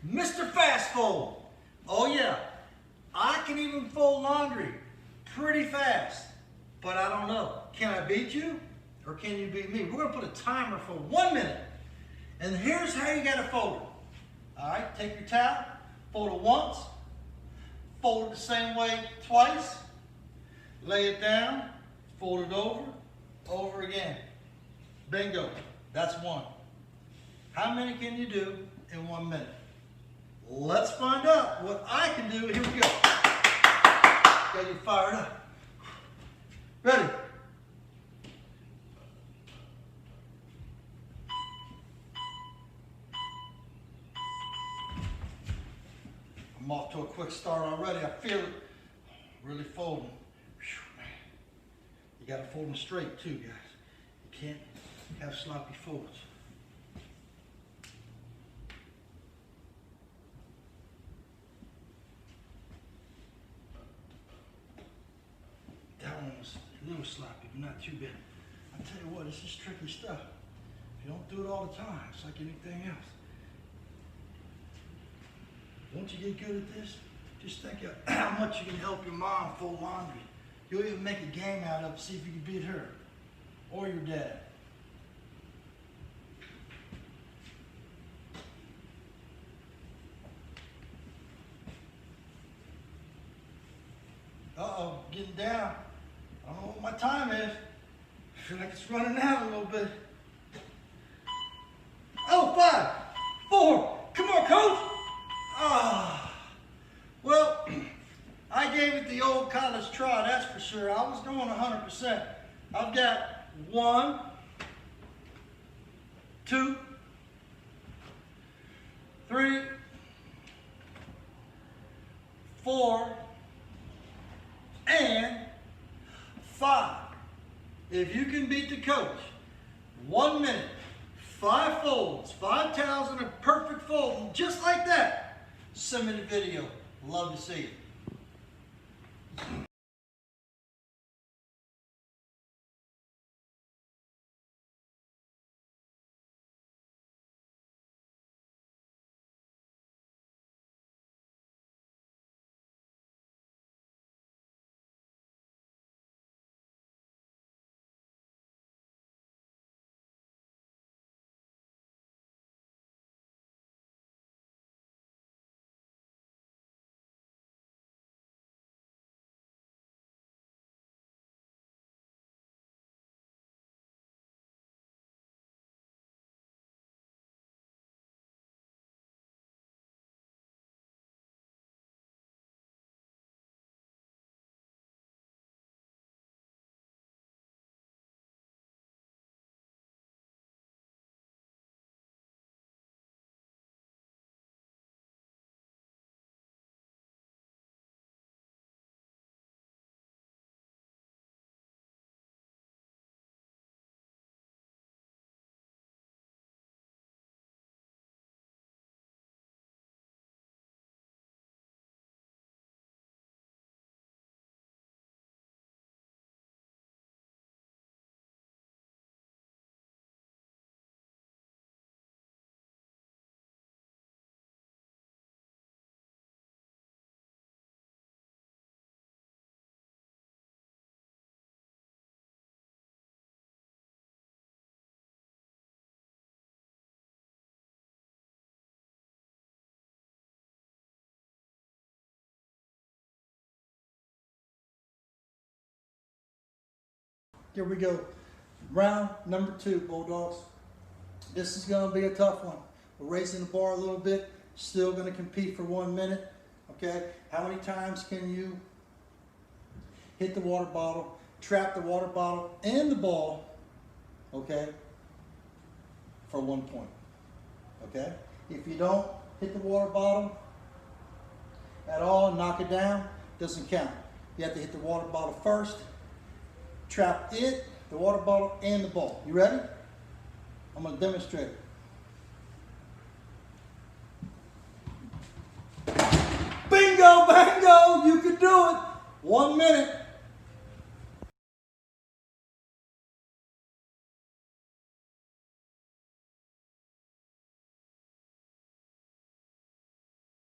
Mr. Fast Fold. Oh yeah, I can even fold laundry pretty fast, but I don't know. Can I beat you or can you beat me? We're gonna put a timer for 1 minute. And here's how you gotta fold it. All right, take your towel, fold it once, fold it the same way twice, lay it down, fold it over again. Bingo, that's one. How many can you do in 1 minute? Let's find out what I can do. Here we go. Got you fired up. Ready? I'm off to a quick start already. I feel it really folding. Whew, man. You got to fold them straight too, guys. You can't have sloppy folds. That one was a little sloppy, but not too bad. I tell you what, this is tricky stuff. If you don't do it all the time, it's like anything else. Once you get good at this, just think of how much you can help your mom fold laundry. You'll even make a game out of it, see if you can beat her or your dad. Uh-oh, getting down. I don't know what my time is. I feel like it's running out a little bit. Oh, 5, 4, come on, coach. Ah, well, I gave it the old college try, that's for sure. I was going 100%. I've got 1, 2, 3, 4, and 5. If you can beat the coach, 1 minute, 5 folds, 5 towels in a perfect fold, just like that, send me the video. Love to see it. Here we go. Round number 2, Bulldogs. This is going to be a tough one. We're raising the bar a little bit. Still going to compete for 1 minute. Okay? How many times can you hit the water bottle, trap the water bottle and the ball, okay, for 1 point? Okay? If you don't hit the water bottle at all and knock it down, doesn't count. You have to hit the water bottle first, trap it, the water bottle, and the ball. You ready? I'm going to demonstrate it. Bingo, bango, you can do it. 1 minute.